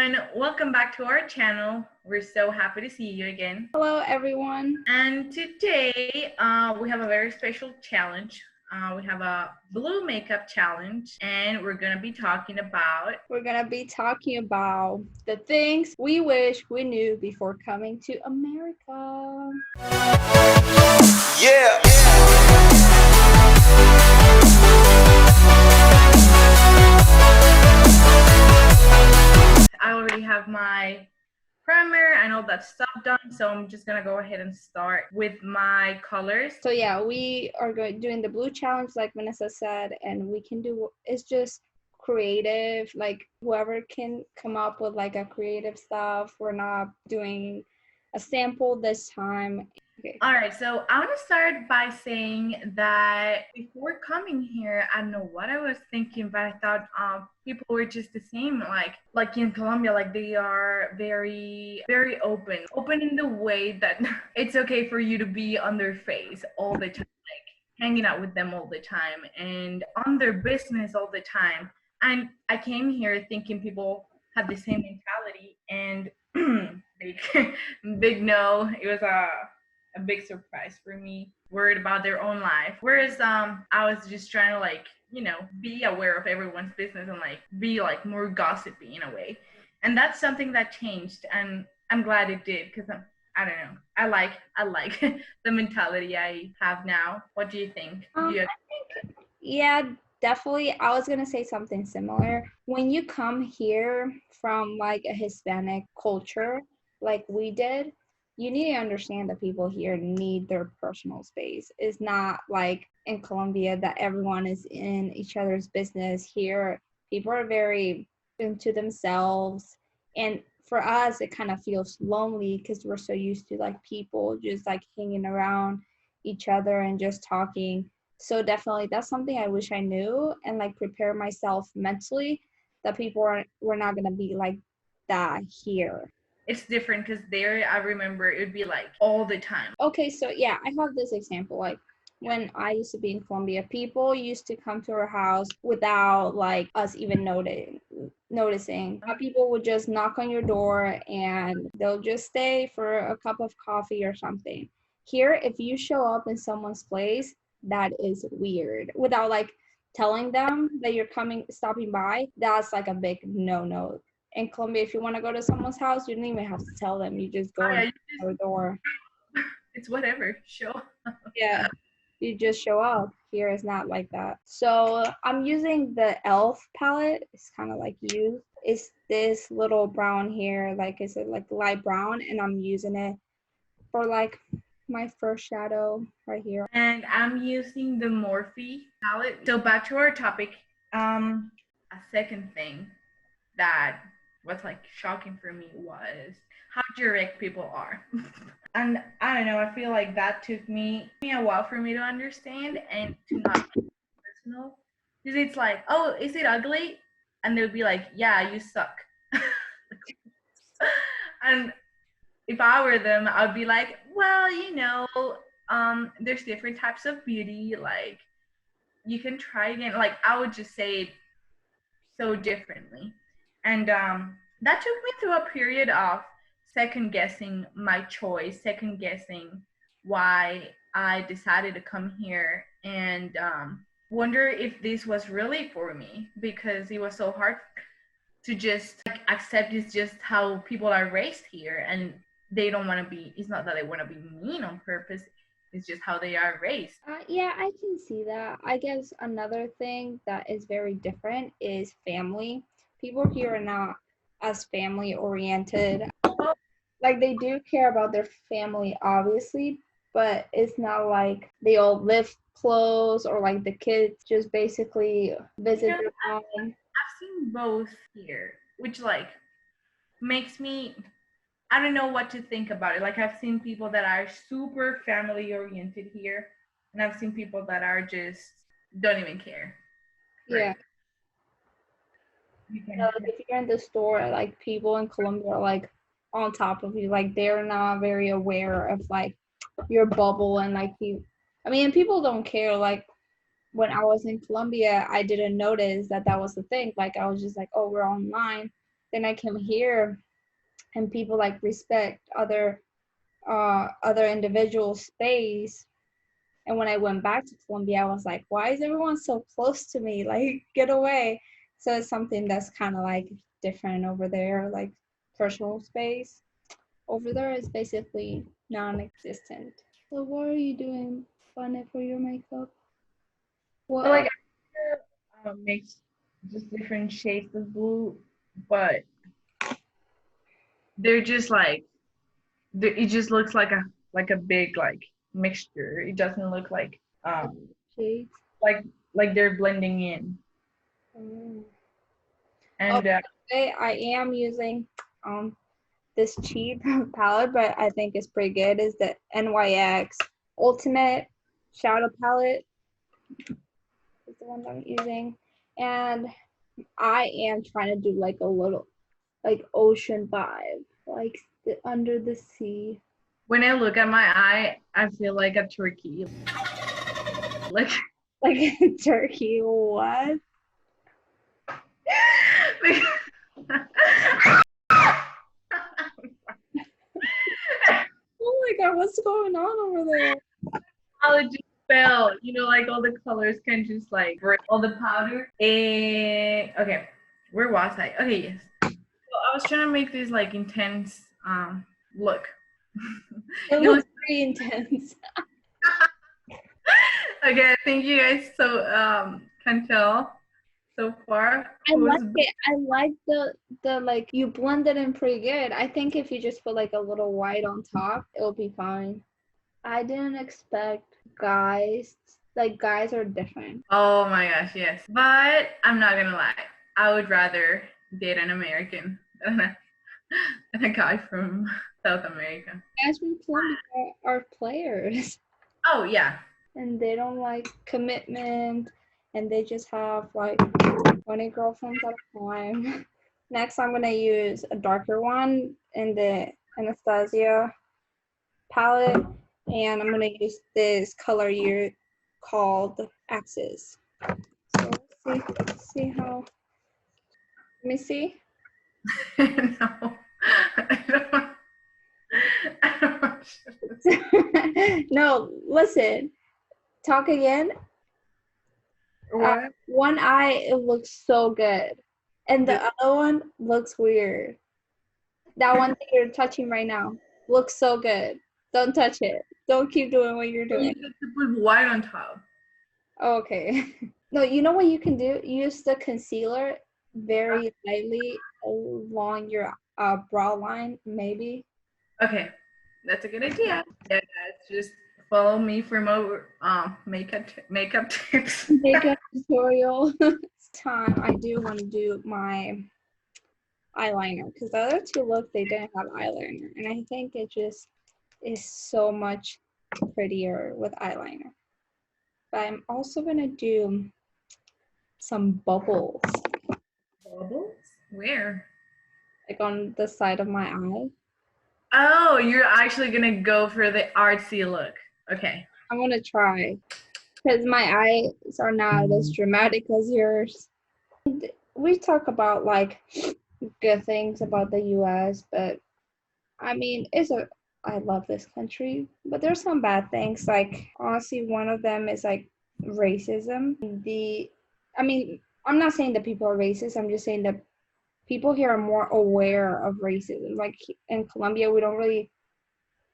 everyone, welcome back to our channel. We're so happy to see you again. Hello everyone. And today we have a very special challenge. We have a blue makeup challenge, and we're gonna be talking about the things we wish we knew before coming to America. Yeah. I already have my primer and all that stuff done, so I'm just gonna go ahead and start with my colors. So yeah, we are doing the blue challenge like Vanessa said, and we can do it's just creative, like whoever can come up with like a creative stuff. We're not doing a sample this time. Okay. All right, so I want to start by saying that before coming here, I don't know what I was thinking, but I thought people were just the same, like in Colombia, like they are very, very open in the way that it's okay for you to be on their face all the time, like hanging out with them all the time and on their business all the time. And I came here thinking people had the same mentality, and big no, it was a big surprise for me, worried about their own life. Whereas I was just trying to be aware of everyone's business and be more gossipy in a way. And that's something that changed, and I'm glad it did, because I don't know. I like the mentality I have now. What do you think? I think, yeah, definitely. I was gonna say something similar. When you come here from like a Hispanic culture, like we did, you need to understand that people here need their personal space. It's not like in Colombia that everyone is in each other's business. Here, people are very into themselves. And for us, it kind of feels lonely because we're so used to like people just like hanging around each other and just talking. So definitely that's something I wish I knew and like prepare myself mentally that we're not going to be like that here. It's different because there, I remember it would be like all the time. Okay, so yeah, I have this example. Like when I used to be in Colombia, people used to come to our house without like us even noticing. People would just knock on your door and they'll just stay for a cup of coffee or something. Here, if you show up in someone's place, that is weird. Without like telling them that you're stopping by, that's like a big no. In Colombia, if you want to go to someone's house, you don't even have to tell them. You just go to the door. It's whatever. Show. Yeah, you just show up. Here is not like that. So I'm using the e.l.f. palette. It's kind of like used. It's this little brown here, like I said, like light brown, and I'm using it for like my first shadow right here. And I'm using the Morphe palette. So back to our topic. A second thing that was like shocking for me was how direct people are. And I don't know, I feel like that took me a while for me to understand and to not be personal. Because it's like, oh, is it ugly? And they'll be like, yeah, you suck. And if I were them, I'd be like, well, there's different types of beauty. Like, you can try again. Like, I would just say it so differently. And that took me through a period of second guessing my choice, second guessing why I decided to come here, and wonder if this was really for me, because it was so hard to just accept it's just how people are raised here, and they don't want to be, it's not that they want to be mean on purpose, it's just how they are raised. Yeah, I can see that. I guess another thing that is very different is family. People here are not as family oriented. Like they do care about their family, obviously, but it's not like they all live close or like the kids just basically visit their mom. I've seen both here, which makes me, I don't know what to think about it. Like, I've seen people that are super family oriented here, and I've seen people that are just don't even care. Yeah. So if you're in the store, like people in Colombia are like on top of you, like they're not very aware of like your bubble and like people don't care. Like when I was in Colombia, I didn't notice that was the thing. Like I was just like, oh, we're online, Then I came here and people like respect other individuals' space. And when I went back to Colombia, I was like, why is everyone so close to me? Like, get away. So it's something that's kind of like different over there, like personal space. Over there is basically non-existent. So what are you doing, Vanessa, for your makeup? What But like makes just different shades of blue, but they're just like it just looks like a big like mixture. It doesn't look shades? like they're blending in. Mm. Oh, And today I am using this cheap palette, but I think it's pretty good. Is the NYX Ultimate Shadow Palette is the one that I'm using, and I am trying to do like a little like ocean vibe, like under the sea. when I look at my eye, I feel like a turkey. Like Like Turkey, what? Oh my god, what's going on over there? Allergy fell. You know, like all the colors can just like break all the powder. Okay, where was I? Okay, yes. So I was trying to make this like intense look. It It looks pretty intense. okay, thank you guys so can tell so far. I like it. I like the like you blended in pretty good. I think if you just put like a little white on top, it'll be fine. I didn't expect guys guys are different. Oh my gosh, yes. But I'm not gonna lie. I would rather date an American than a guy from South America. Guys from Colombia are players Oh yeah. and they don't like commitment and they just have like 20 girlfriends at a time. Next I'm gonna use a darker one in the Anastasia palette, and I'm gonna use this color here called Axis. So let's see how. Let me see. No. I don't want, I don't want No, listen. Talk again. what? One eye it looks so good, and the other one looks weird. That one that you're touching right now looks so good. Don't touch it. Don't keep doing what you're doing. You have to put white on top. Okay. No, you know what you can do? Use the concealer very lightly along your brow line, maybe. Okay, that's a good idea. Yeah, guys, just follow me for more makeup tips. Makeup tutorial. This time I do want to do my eyeliner because the other two looks they didn't have eyeliner, and I think it just is so much prettier with eyeliner. But I'm also gonna do some bubbles Bubbles? Where? like on the side of my eye. Oh, you're actually gonna go for the artsy look. Okay. I'm gonna try because my eyes are not as dramatic as yours. We talk about like good things about the US, but I mean, I love this country, but there's some bad things. Like honestly, one of them is like racism. I mean, I'm not saying that people are racist. I'm just saying that people here are more aware of racism. Like in Colombia, we don't really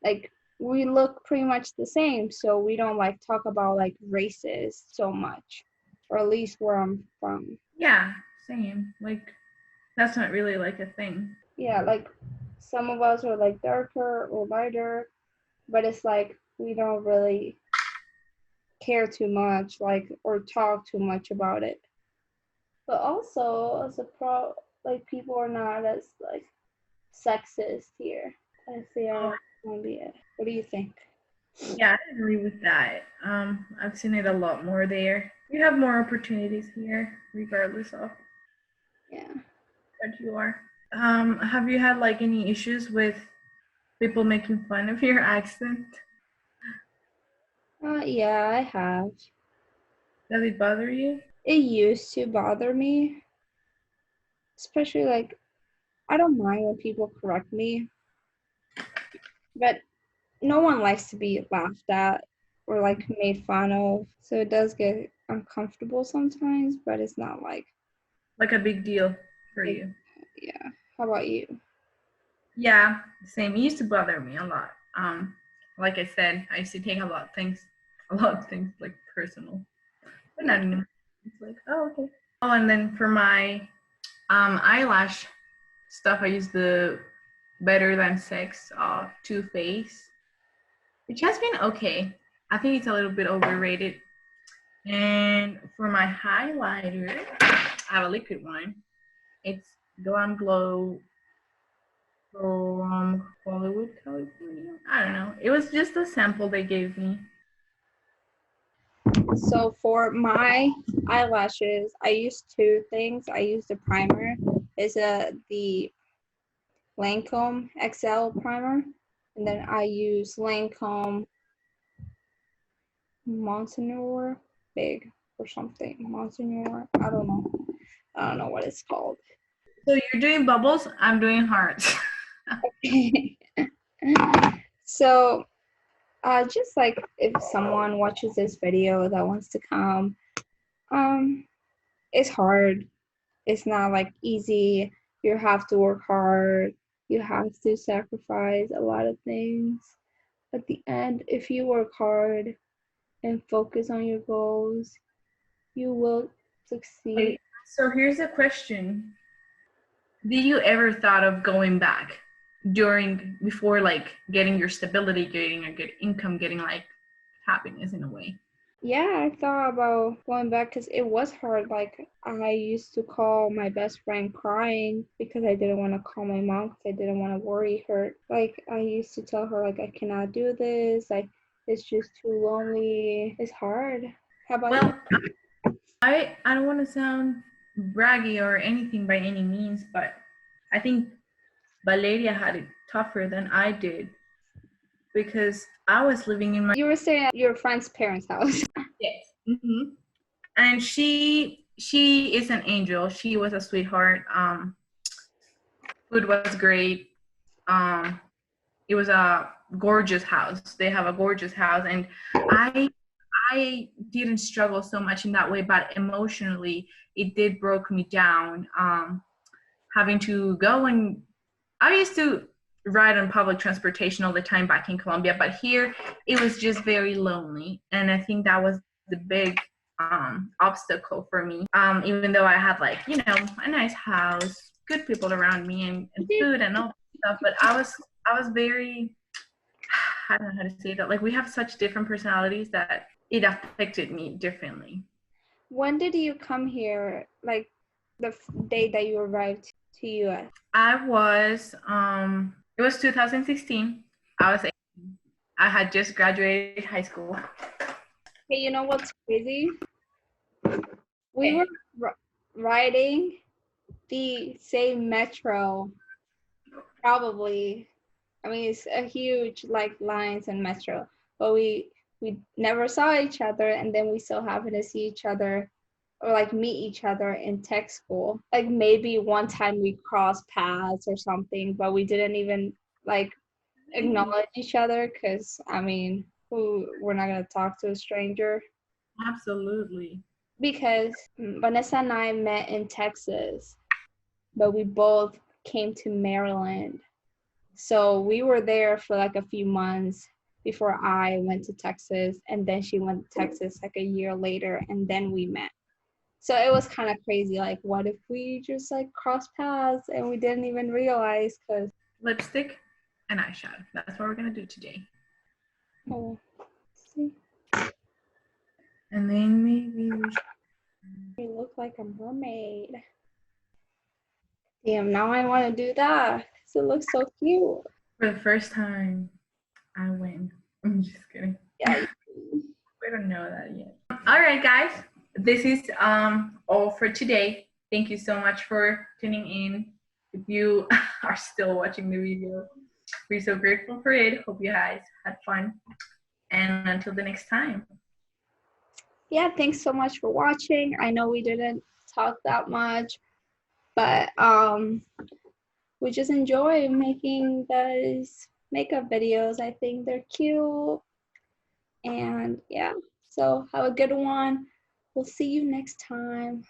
like we look pretty much the same, so we don't like talk about like racist so much, or at least where I'm from. Yeah, same. Like that's not really like a thing. Yeah, like some of us are like darker or lighter, but it's like we don't really care too much, like or talk too much about it. But also as a like people are not as like sexist here as they are in Colombia. What do you think? Yeah, I agree with that. I've seen it a lot more there. You have more opportunities here, regardless of Yeah. what you are. Have you had like any issues with people making fun of your accent? Yeah, I have. Does it bother you? It used to bother me, especially like I don't mind when people correct me, but no one likes to be laughed at or like made fun of. So it does get uncomfortable sometimes, but it's not like Like a big deal for big. you. Yeah. How about you? Yeah, same. It used to bother me a lot. Like I said, I used to take a lot of things like personal, but not Yeah. anymore. It's like, oh, okay. Oh, and then for my eyelash stuff, I use the Better Than Sex Too Faced, which has been okay. I think it's a little bit overrated. And for my highlighter, I have a liquid one. It's Glam Glow from Hollywood, California. I don't know. It was just a sample they gave me. So for my eyelashes, I use two things. I use the primer. It's the Lancome XL primer, and then I use Lancome Monseigneur Big or something. Monseigneur. I don't know what it's called. So you're doing bubbles, I'm doing hearts. So just like if someone watches this video that wants to come, um, it's hard. It's not like easy. You have to work hard. You have to sacrifice a lot of things. At the end, if you work hard and focus on your goals, you will succeed. So here's a question. Did you ever thought of going back before like getting your stability, getting a good income, getting like happiness in a way? Yeah, I thought about going back because it was hard. Like, I used to call my best friend crying because I didn't want to call my mom because I didn't want to worry her. Like, I used to tell her, like, I cannot do this. Like, it's just too lonely. It's hard. How about you? Well, I don't want to sound braggy or anything by any means, but I think Valeria had it tougher than I did because I was living in my You were saying at your friend's parents' house. yes. And she is an angel. She was a sweetheart. Food was great. Um, it was a gorgeous house. They have a gorgeous house, and I didn't struggle so much in that way, but emotionally, it did broke me down. Having to go and I used to ride on public transportation all the time back in Colombia, but here it was just very lonely, and I think that was the big obstacle for me. Even though I had like a nice house, good people around me, and food and all that stuff, but I was very I don't know how to say that. Like we have such different personalities that it affected me differently. When did you come here? Like, the day that you arrived to US? It was 2016. I was 18. I had just graduated high school. Hey, you know what's crazy? We Okay. were riding the same metro, probably. I mean, it's a huge like lines and metro, but we never saw each other, and then we so happened to see each other or like meet each other in tech school. Like maybe one time we crossed paths or something, but we didn't even like acknowledge each other because I mean, we're not gonna talk to a stranger. Absolutely. Because Vanessa and I met in Texas, but we both came to Maryland. So we were there for like a few months before I went to Texas, and then she went to Texas like a year later, and then we met. So it was kind of crazy. Like, what if we just like crossed paths and we didn't even realize? Because Lipstick and eyeshadow. That's what we're gonna do today. oh, see, And then maybe you look like a mermaid. Damn, now I want to do that because it looks so cute. for the first time I win. I'm just kidding. Yeah. We don't know that yet. All right, guys. This is all for today. Thank you so much for tuning in. If you are still watching the video, we're so grateful for it. Hope you guys had fun. And until the next time. Yeah, thanks so much for watching. I know we didn't talk that much, but we just enjoy making those makeup videos. I think they're cute. And yeah, so have a good one. We'll see you next time.